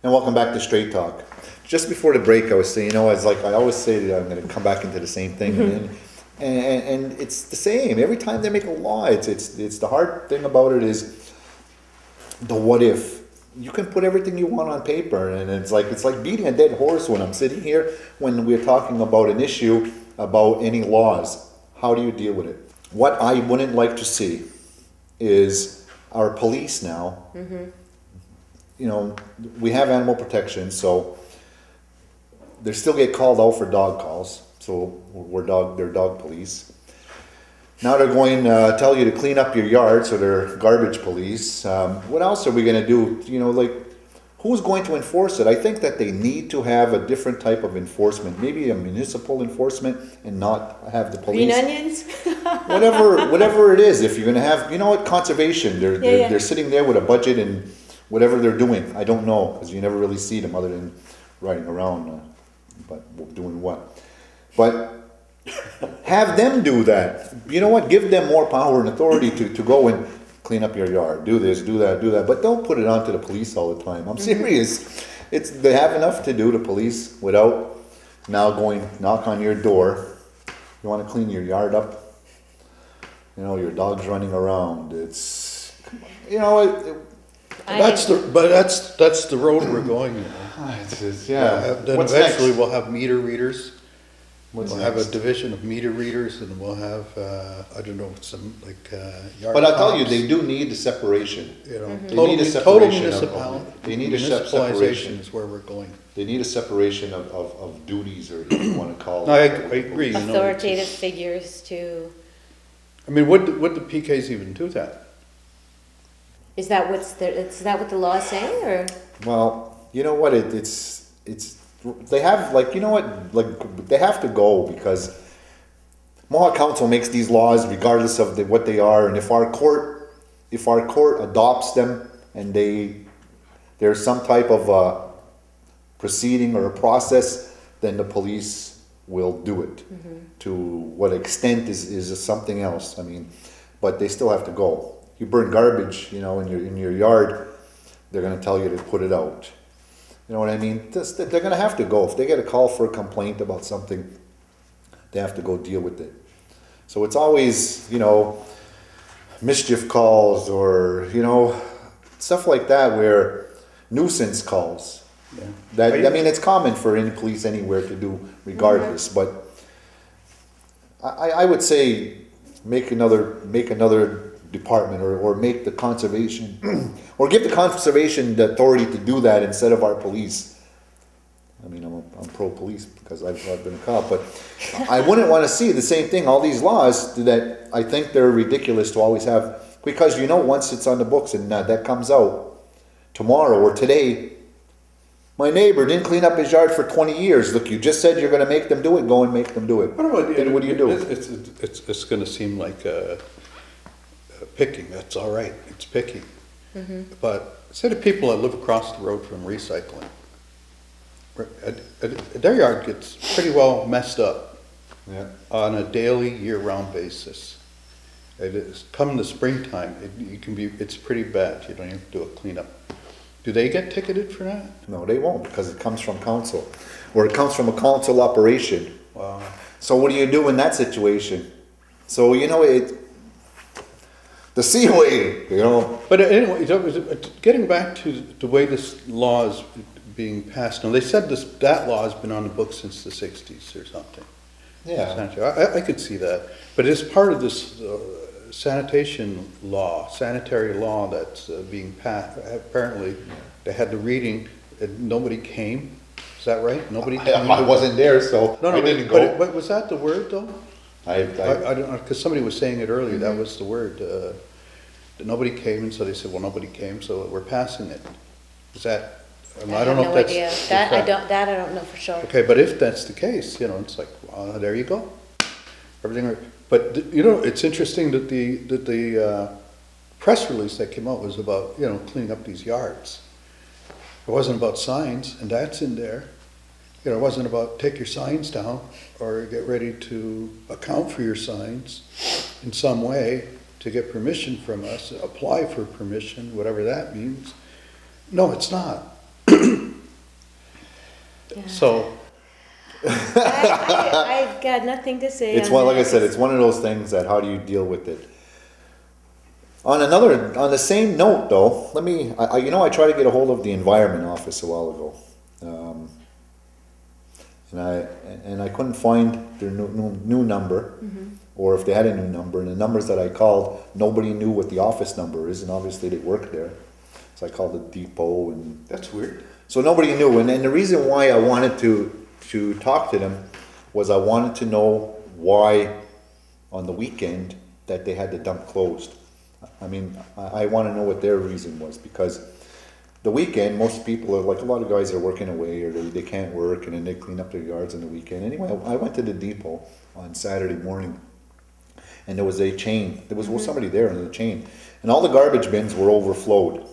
And welcome back to Straight Talk. Just before the break, I was saying, you know, it's like I always say that I'm going to come back into the same thing, and it's the same every time they make a law. It's the hard thing about it is the what if. You can put everything you want on paper, and it's like beating a dead horse when I'm sitting here when we're talking about an issue about any laws. How do you deal with it? What I wouldn't like to see is our police now. You know, we have animal protection, so they still get called out for dog calls. So they're dog police. Now they're going to tell you to clean up your yard, so they're garbage police. What else are we going to do? You know, like, who's going to enforce it? I think that they need to have a different type of enforcement, maybe a municipal enforcement, and not have the police. Green onions? whatever it is. If you're going to have, you know what, conservation. They're sitting there with a budget and whatever they're doing. I don't know, because you never really see them other than riding around, but doing what? But have them do that. You know what? Give them more power and authority to go and clean up your yard. Do this, do that, do that. But don't put it onto the police all the time. I'm serious. They have enough to do, the police, without now going knock on your door. You want to clean your yard up? You know, your dog's running around. It's, you know, that's the road we're going. Then What's eventually next? we'll have meter readers. What's We'll next? have a division of meter readers, and we'll have I don't know, some like yard. But I'll tell you, cops, they do need the separation. you know, They total, need a total separation municipal. they need a municipalization separation. is where we're going. They need a separation of duties, or whatever you want to call it. No, I agree. You know, Authoritative figures to, I mean, would the PKs even do that? is that what the law is saying, or? Well, you know what? It's they have, like, you know what, like, they have to go, because Mohawk Council makes these laws regardless of what they are, and if our court adopts them and there's some type of proceeding or a process, then the police will do it. To what extent is something else. I mean, but they still have to go. You burn garbage, you know, in your yard, they're going to tell you to put it out. You know what I mean? They're going to have to go. If they get a call for a complaint about something, they have to go deal with it. So it's always, you know, mischief calls, or, you know, stuff like that, where nuisance calls. Yeah. I mean, it's common for any police anywhere to do, regardless. But I would say make another department, or make the conservation, or give the conservation the authority to do that instead of our police. I mean, I'm pro-police because I've been a cop, but I wouldn't want to see the same thing. All these laws that I think they're ridiculous to always have, because, you know, once it's on the books and that comes out tomorrow or today, my neighbor didn't clean up his yard for 20 years. Look, you just said you're going to make them do it. Go and make them do it. Then what do you do? It's going to seem like picking. That's all right. It's picking. But say the people that live across the road from recycling, their yard gets pretty well messed up on a daily, year-round basis. It is, come the springtime, it's pretty bad. You don't even do a cleanup. Do they get ticketed for that? No, they won't, because it comes from council, or it comes from a council operation. Wow. So what do you do in that situation? So, you know, the COA, you know. But anyway, getting back to the way this law is being passed, now they said that law has been on the books since the 60s or something. Yeah. I could see that. But as part of this sanitary law that's being passed, apparently they had the reading and nobody came. Is that right? Nobody came? I wasn't there, so No, I didn't go. but was that the word though? I don't know, because somebody was saying it earlier, that was the word. That nobody came, and so they said, well, nobody came, so we're passing it. Is that, I don't know if that's... I have no idea. That I don't know for sure. Okay, but if that's the case, you know, it's like, there you go. Everything, but you know, it's interesting that the press release that came out was about, you know, cleaning up these yards. It wasn't about signs, and that's in there. You know, it wasn't about take your signs down or get ready to account for your signs in some way to get permission from us, apply for permission, whatever that means. No, it's not. So, I've got nothing to say. It's on one, like I that. said, it's one of those things that how do you deal with it? On the same note though, I tried to get a hold of the environment office a while ago. And I couldn't find their new number, or if they had a new number, and the numbers that I called, nobody knew what the office number is, and obviously they work there. So I called the depot, and that's weird. so nobody knew. And the reason why I wanted to talk to them was I wanted to know why on the weekend that they had the dump closed. I mean, I want to know what their reason was, because the weekend, most people are like, a lot of guys are working away, or they can't work, and then they clean up their yards on the weekend. Anyway, I went to the depot on Saturday morning, and there was a chain. There was somebody there in the chain, and all the garbage bins were overflowed.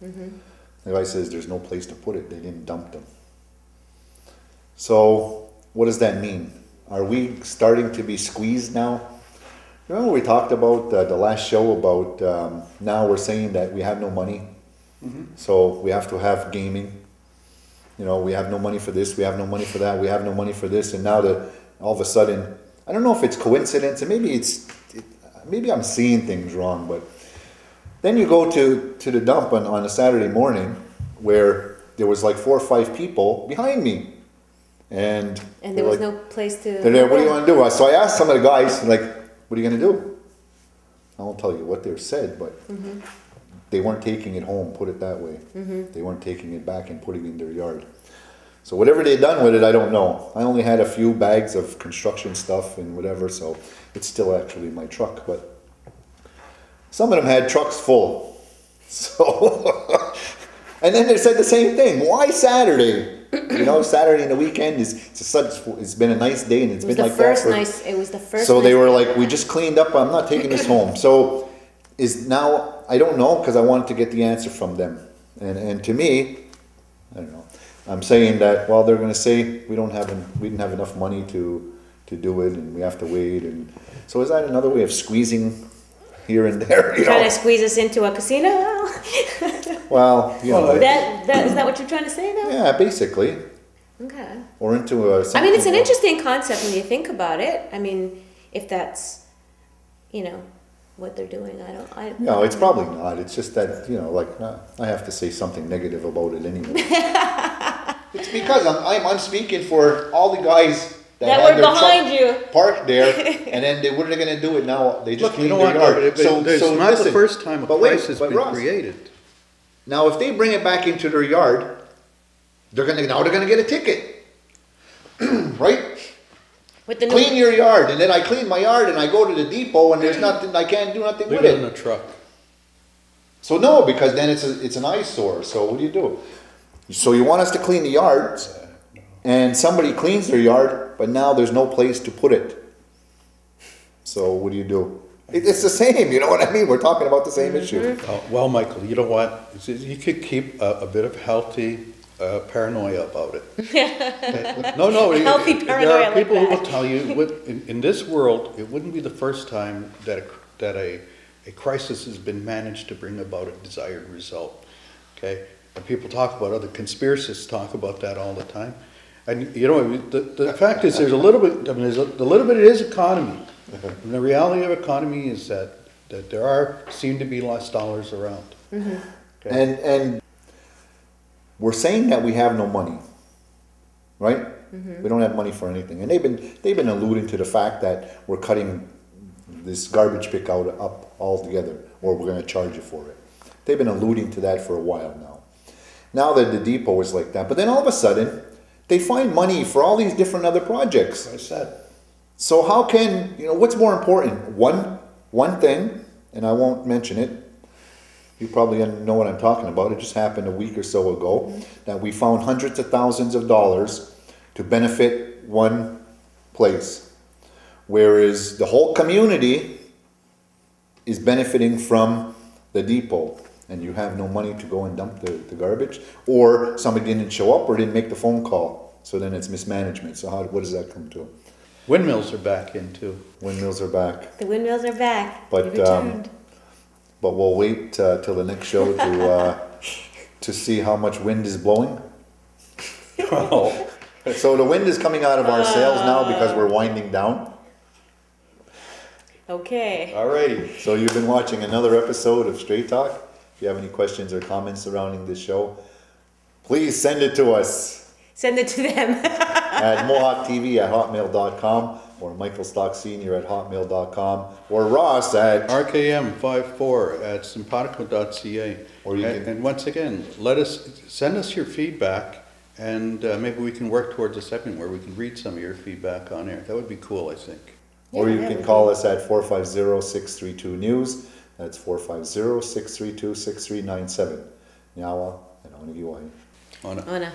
The guy says there's no place to put it. They didn't dump them. So what does that mean? Are we starting to be squeezed now? Remember we talked about the last show about now we're saying that we have no money. So we have to have gaming. You know, we have no money for this, we have no money for that, we have no money for this, and now all of a sudden, I don't know if it's coincidence, and maybe I'm seeing things wrong, but then you go to the dump on a Saturday morning where there was like 4 or 5 people behind me. And there was no place to. They're there, what do you want to do? So I asked some of the guys, like, what are you going to do? I won't tell you what they said, but they weren't taking it home, put it that way. They weren't taking it back and putting it in their yard. So whatever they'd done with it, I don't know. I only had a few bags of construction stuff and whatever, so it's still actually in my truck. But some of them had trucks full. So, and then they said the same thing. Why Saturday? You know, Saturday and the weekend it's been a nice day, and it's been like that. It was the first. So they were like, we just cleaned up. I'm not taking this home. So now I don't know, because I wanted to get the answer from them. And to me, I don't know. I'm saying that, well, they're going to say we didn't have enough money to do it, and we have to wait. And so is that another way of squeezing here and there? You Trying know? to squeeze us into a casino? Well, you know, is that what you're trying to say, though? yeah, basically. Okay. Or into a. I mean, it's an interesting concept when you think about it. I mean, if that's, what they're doing, No, it's probably not. It's just that, like, I have to say something negative about it anyway. It's because I'm speaking for all the guys that were had their behind truck you parked there, and then what are they going to do it now? They just clean their yard. It's not listen, the first time a price has been Ross, created. now, if they bring it back into their yard, they're going to get a ticket, right? with the new. Clean your yard, and then I clean my yard, and I go to the depot, and there's nothing. I can't do nothing Leave with it in it. the truck. So no, because then it's an eyesore. So what do you do? So you want us to clean the yards, and somebody cleans their yard, but now there's no place to put it. So what do? It's the same, you know what I mean? We're talking about the same issue. Well, Michael, you know what? You could keep a bit of healthy paranoia about it. Okay? No. Healthy There paranoia are people like who that. will tell you, in this world, it wouldn't be the first time that a crisis has been managed to bring about a desired result. Okay? And people talk about, other conspiracists talk about that all the time. And the fact is, there's a little bit. I mean, a little bit. It is economy. And the reality of economy is that there seem to be less dollars around. Okay? And we're saying that we have no money, right? We don't have money for anything, and they've been alluding to the fact that we're cutting this garbage pick out up altogether, or we're going to charge you for it. They've been alluding to that for a while now. Now that the depot is like that, but then all of a sudden they find money for all these different other projects. As I said. So how can, what's more important? One thing, and I won't mention it, you probably know what I'm talking about, it just happened a week or so ago, that we found hundreds of thousands of dollars to benefit one place, whereas the whole community is benefiting from the depot, and you have no money to go and dump the garbage, or somebody didn't show up or didn't make the phone call, so then it's mismanagement. So what does that come to? Windmills are back in too. Windmills are back. The windmills are back. But, They returned. But we'll wait till the next show to see how much wind is blowing. Oh, So the wind is coming out of our sails now because we're winding down. Okay. Alrighty, so you've been watching another episode of Straight Talk. If you have any questions or comments surrounding this show, please send it to us Send it to them. at mohawktv@hotmail.com or michaelstocksenior@hotmail.com or Ross at RKM54@simpatico.ca. Or you And- can- And once again, send us your feedback, and maybe we can work towards a segment where we can read some of your feedback on air. That would be cool, I think. or you Yeah, can we call us at 450-632-NEWS. That's 450-632-6397. Nyawa and Onigi Wai. On a- Ona.